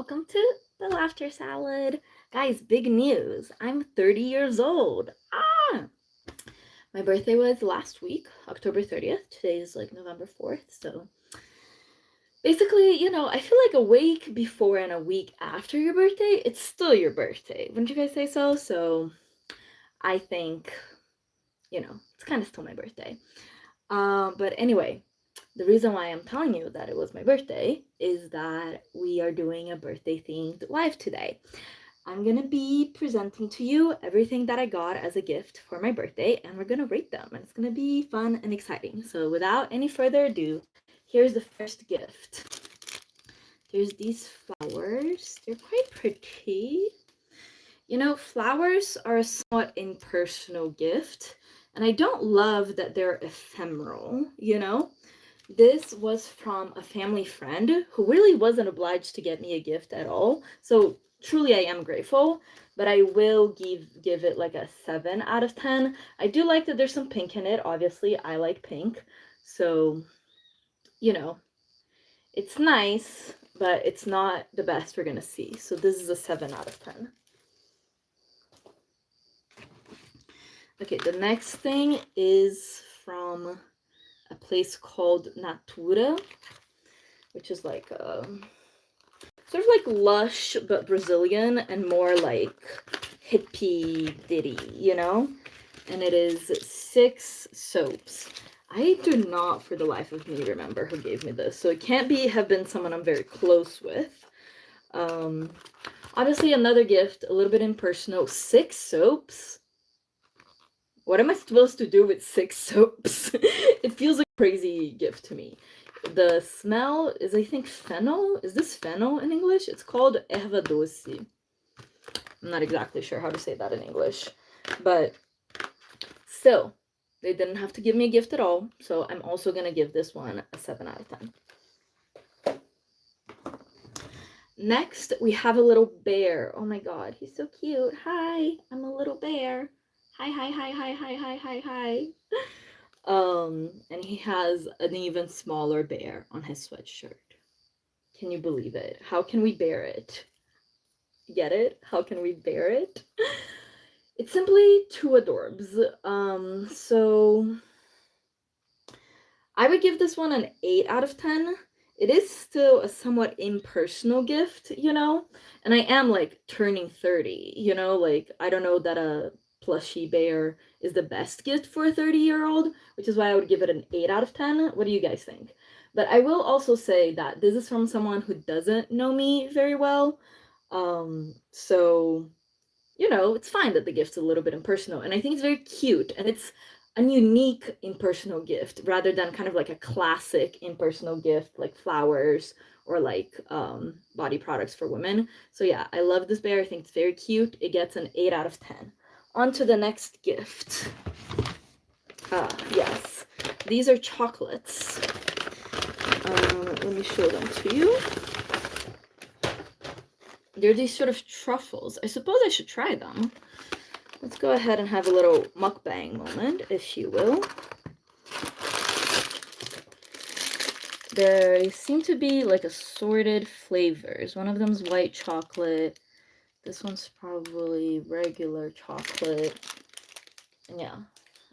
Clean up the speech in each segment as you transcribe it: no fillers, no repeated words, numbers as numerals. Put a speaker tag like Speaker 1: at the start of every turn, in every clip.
Speaker 1: welcome to the Laughter Salad. Guys, big news. I'm 30 years old. My birthday was last week, October 30th. Today is like November 4th, so basically, I feel like a week before and a week after your birthday, it's still your birthday. Wouldn't you guys say so? So I think, it's kind of still my birthday. But anyway, the reason why I'm telling you that it was my birthday is that we are doing a birthday themed live today. I'm gonna be presenting to you everything that I got as a gift for my birthday, and we're gonna rate them, and it's gonna be fun and exciting. So without any further ado, here's the first gift. There's these flowers. They're quite pretty. Flowers are a somewhat impersonal gift, and I don't love that they're ephemeral, This was from a family friend who really wasn't obliged to get me a gift at all. So truly I am grateful, but I will give it like a 7 out of 10. I do like that there's some pink in it. Obviously, I like pink. So, it's nice, but it's not the best we're going to see. So this is a 7 out of 10. Okay, the next thing is from a place called Natura, which is like sort of like lush but Brazilian and more like hippie ditty, And it is 6 soaps. I do not for the life of me remember who gave me this, so it can't have been someone I'm very close with. Obviously another gift, a little bit impersonal. 6 soaps? What am I supposed to do with 6 soaps? It feels like a crazy gift to me. The smell is, I think, fennel. Is this fennel in English? It's called erva doce. I'm not exactly sure how to say that in English. But still, they didn't have to give me a gift at all. So I'm also going to give this one a 7 out of 10. Next, we have a little bear. Oh my god, he's so cute. Hi, I'm a little bear. Hi, hi, hi, hi, hi, hi, hi, hi. And he has an even smaller bear on his sweatshirt. Can you believe it? How can we bear it? Get it? How can we bear it? It's simply 2 adorbs. So I would give this one an 8 out of 10. It is still a somewhat impersonal gift, And I am like turning 30, Like I don't know that a plushy bear is the best gift for a 30-year-old, which is why I would give it an 8 out of 10. What do you guys think? But I will also say that this is from someone who doesn't know me very well. So, it's fine that the gift's a little bit impersonal. And I think it's very cute. And it's a unique impersonal gift rather than kind of like a classic impersonal gift like flowers or like body products for women. So yeah, I love this bear. I think it's very cute. It gets an 8 out of 10. On to the next gift. Yes, these are chocolates. Let me show them to you. They're these sort of truffles. I suppose I should try them. Let's go ahead and have a little mukbang moment, if you will. There seem to be like assorted flavors. One of them's white chocolate. This one's probably regular chocolate. And yeah,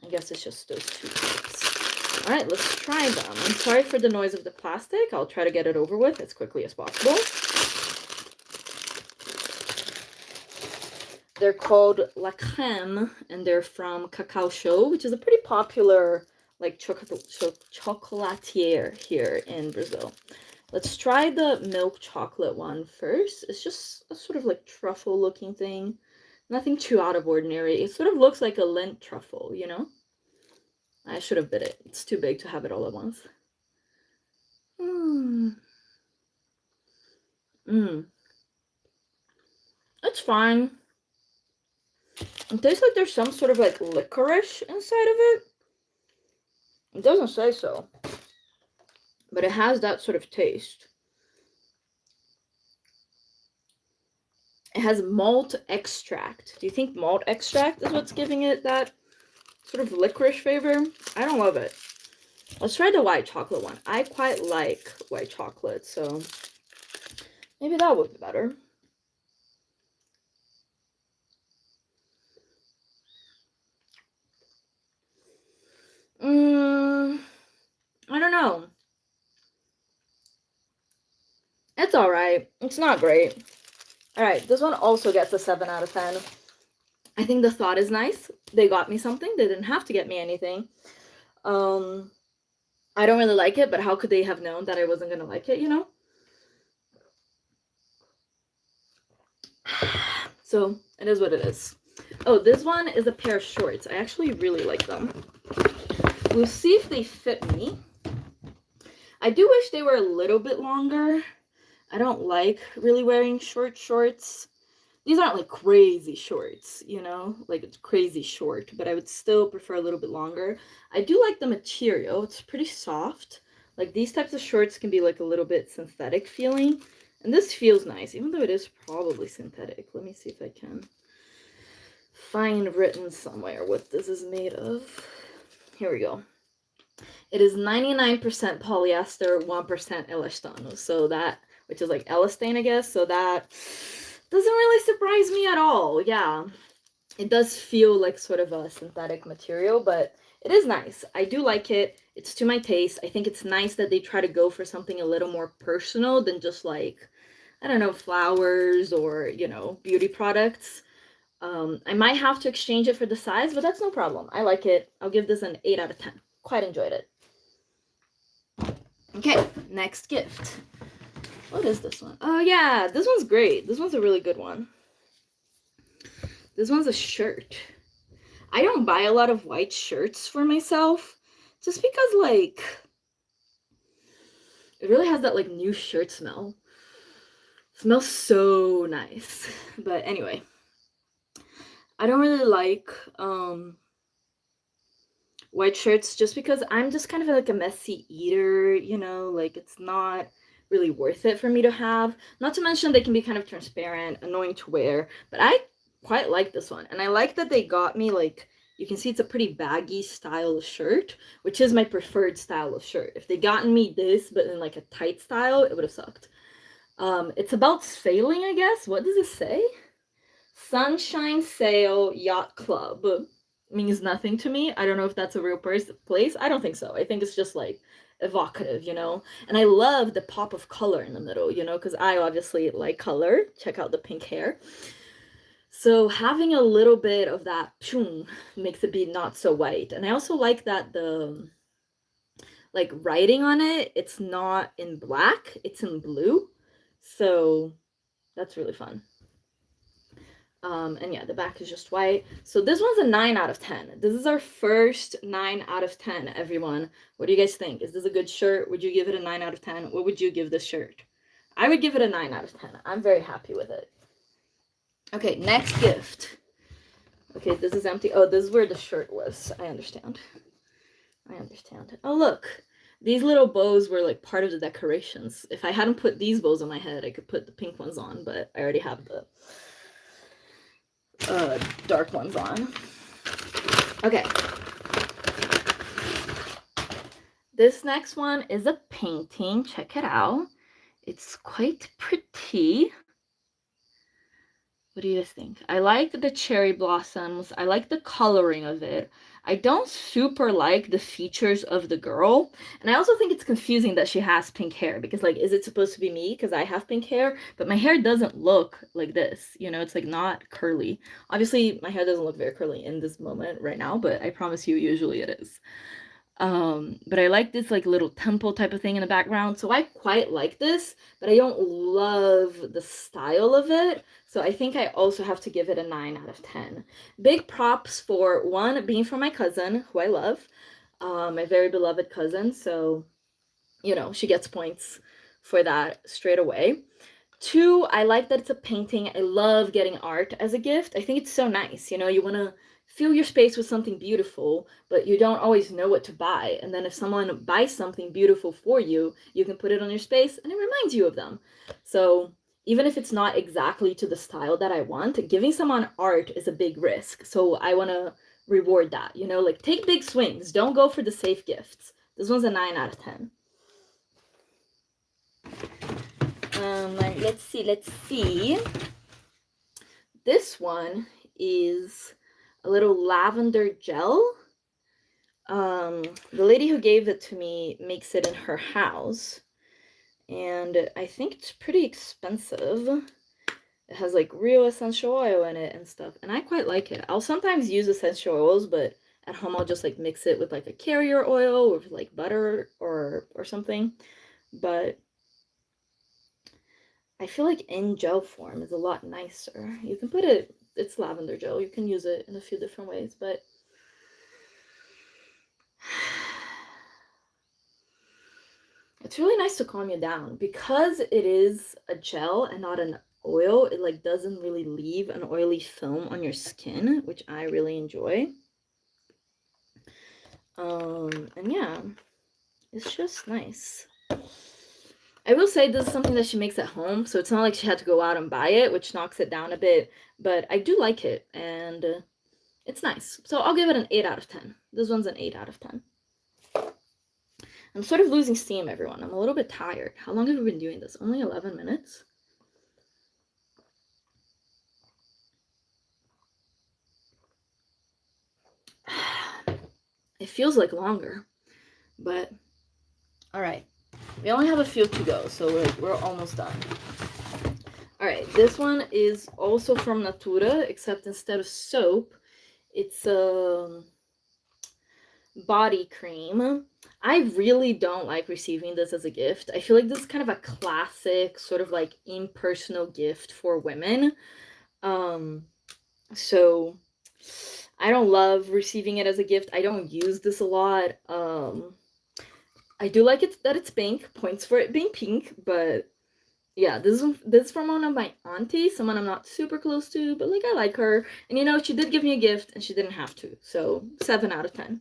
Speaker 1: I guess it's just those 2 types. Alright, let's try them. I'm sorry for the noise of the plastic. I'll try to get it over with as quickly as possible. They're called La Crème, and they're from Cacao Show, which is a pretty popular like chocolatier here in Brazil. Let's try the milk chocolate one first. It's just a sort of like truffle looking thing. Nothing too out of ordinary. It sort of looks like a Lindt truffle, I should have bit it. It's too big to have it all at once. It's fine. It tastes like there's some sort of like licorice inside of it. It doesn't say so, but it has that sort of taste. It has malt extract. Do you think malt extract is what's giving it that sort of licorice flavor? I don't love it. Let's try the white chocolate one. I quite like white chocolate, so Maybe that would be better. I don't know. It's alright. It's not great. Alright, this one also gets a 7 out of 10. I think the thought is nice. They got me something. They didn't have to get me anything. I don't really like it, but how could they have known that I wasn't gonna like it, you know? So, it is what it is. Oh, this one is a pair of shorts. I actually really like them. We'll see if they fit me. I do wish they were a little bit longer. I don't like really wearing short shorts. These aren't like crazy shorts, you know, like it's crazy short, but I would still prefer a little bit longer. I do like the material. It's pretty soft. Like these types of shorts can be like a little bit synthetic feeling. And this feels nice, even though it is probably synthetic. Let me see if I can find written somewhere what this is made of. Here we go. It is 99% polyester, 1% elastano. So that, which is like elastane, I guess. So that doesn't really surprise me at all. Yeah, it does feel like sort of a synthetic material, but it is nice. I do like it. It's to my taste. I think it's nice that they try to go for something a little more personal than just like, I don't know, flowers or, you know, beauty products. I might have to exchange it for the size, but that's no problem. I like it. I'll give this an 8 out of 10. Quite enjoyed it. Okay, next gift. What is this one? Oh yeah, this one's great. This one's a really good one. This one's a shirt. I don't buy a lot of white shirts for myself just because like it really has that like new shirt smell. It smells so nice. But anyway, I don't really like white shirts just because I'm just kind of like a messy eater, you know, like it's not really worth it for me to have. Not to mention they can be kind of transparent, annoying to wear, but I quite like this one. And I like that they got me like, you can see it's a pretty baggy style of shirt, which is my preferred style of shirt. If they gotten me this, but in like a tight style, it would have sucked. It's about sailing, I guess. What does it say? Sunshine Sail Yacht Club. Means nothing to me. I don't know if that's a real place. I don't think so. I think it's just like evocative, you know? And I love the pop of color in the middle, you know, because I obviously like color. Check out the pink hair. So having a little bit of that makes it be not so white. And I also like that the like writing on it, it's not in black, it's in blue. So that's really fun. And yeah, the back is just white. So this one's a 9 out of 10. This is our first 9 out of 10, everyone. What do you guys think? Is this a good shirt? Would you give it a 9 out of 10? What would you give this shirt? I would give it a 9 out of 10. I'm very happy with it. Okay, next gift. Okay, this is empty. Oh, this is where the shirt was. I understand. Oh, look. These little bows were like part of the decorations. If I hadn't put these bows on my head, I could put the pink ones on, but I already have the dark ones on. Okay. This next one is a painting. Check it out. It's quite pretty. What do you guys think? I like the cherry blossoms. I like the coloring of it. I don't super like the features of the girl. And I also think it's confusing that she has pink hair because like, is it supposed to be me? Because I have pink hair, but my hair doesn't look like this. You know, it's like not curly. Obviously, my hair doesn't look very curly in this moment right now, but I promise you, usually it is. But I like this like little temple type of thing in the background. So I quite like this, but I don't love the style of it. So I think I also have to give it a 9 out of 10. Big props for one, being from my cousin, who I love, my very beloved cousin. So, you know, she gets points for that straight away. Two, I like that it's a painting. I love getting art as a gift. I think it's so nice. You know, you want to fill your space with something beautiful, but you don't always know what to buy. And then if someone buys something beautiful for you, you can put it on your space and it reminds you of them. So even if it's not exactly to the style that I want, giving someone art is a big risk. So I want to reward that, you know, like take big swings. Don't go for the safe gifts. This one's a 9 out of 10. Let's see. This one is a little lavender gel. The lady who gave it to me makes it in her house, and I think it's pretty expensive. It has like real essential oil in it and stuff, and I quite like it. I'll sometimes use essential oils, but at home I'll just like mix it with like a carrier oil or like butter or something. But I feel like in gel form is a lot nicer. You can put it, it's lavender gel. You can use it in a few different ways, but it's really nice to calm you down. Because it is a gel and not an oil, it like doesn't really leave an oily film on your skin, which I really enjoy. And yeah, it's just nice. I will say this is something that she makes at home, so it's not like she had to go out and buy it, which knocks it down a bit, but I do like it, and it's nice. So I'll give it an 8 out of 10. This one's an 8 out of 10. I'm sort of losing steam, everyone. I'm a little bit tired. How long have we been doing this? Only 11 minutes? It feels like longer, but all right. We only have a few to go, so we're almost done. All right, this one is also from Natura, except instead of soap, it's a body cream. I really don't like receiving this as a gift. I feel like this is kind of a classic sort of like impersonal gift for women. So I don't love receiving it as a gift. I don't use this a lot. I do like it that it's pink, points for it being pink, but yeah, this is from one of my aunties, someone I'm not super close to, but like I like her. And you know, she did give me a gift and she didn't have to. So 7 out of 10.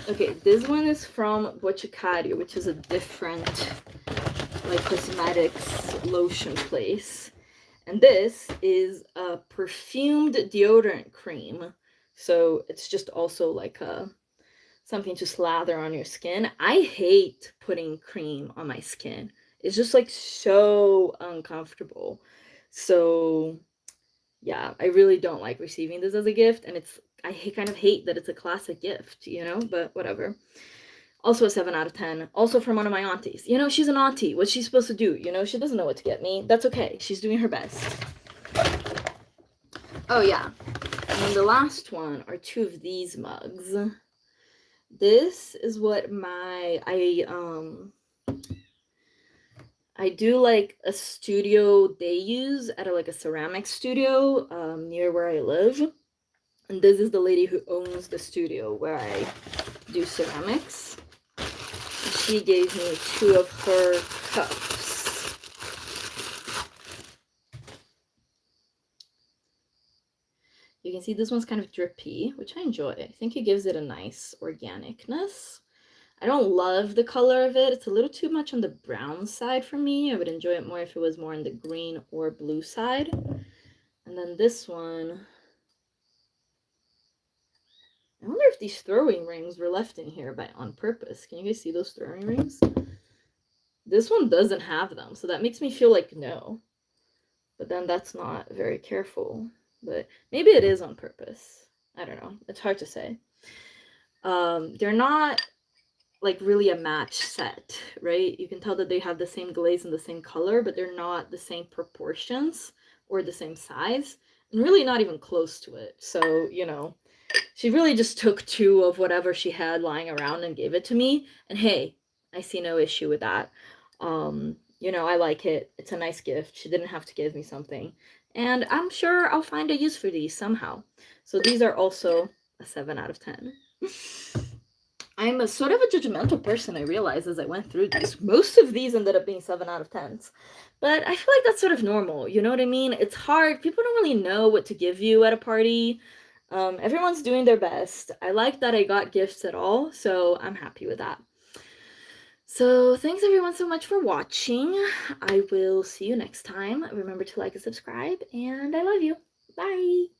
Speaker 1: Okay, this one is from Boticário, which is a different like cosmetics lotion place. And this is a perfumed deodorant cream. So it's just also like something to slather on your skin. I hate putting cream on my skin. It's just like so uncomfortable. So yeah, I really don't like receiving this as a gift, and I kind of hate that it's a classic gift, you know, but whatever. Also a 7 out of 10. Also from one of my aunties. You know, she's an auntie. What's she supposed to do? You know, she doesn't know what to get me. That's okay. She's doing her best. Oh yeah. And then the last one are 2 of these mugs. This is what I do like a studio they use at like a ceramic studio near where I live. And this is the lady who owns the studio where I do ceramics. And she gave me 2 of her cups. You can see this one's kind of drippy, which I enjoy. I think it gives it a nice organicness. I don't love the color of it. It's a little too much on the brown side for me. I would enjoy it more if it was more on the green or blue side. And then this one, I wonder if these throwing rings were left in here on purpose. Can you guys see those throwing rings? This one doesn't have them, so that makes me feel like no. But then that's not very careful. But maybe it is on purpose. I don't know. It's hard to say. They're not like really a match set, right? You can tell that they have the same glaze and the same color, but they're not the same proportions or the same size, and really not even close to it. So, you know, she really just took 2 of whatever she had lying around and gave it to me. And hey, I see no issue with that. You know, I like it. It's a nice gift. She didn't have to give me something. And I'm sure I'll find a use for these somehow. So these are also a 7 out of 10. I'm a sort of a judgmental person, I realized as I went through these. Most of these ended up being 7 out of 10s. But I feel like that's sort of normal, you know what I mean? It's hard. People don't really know what to give you at a party. Everyone's doing their best. I like that I got gifts at all, so I'm happy with that. So thanks everyone so much for watching. I will see you next time. Remember to like and subscribe, and I love you. Bye!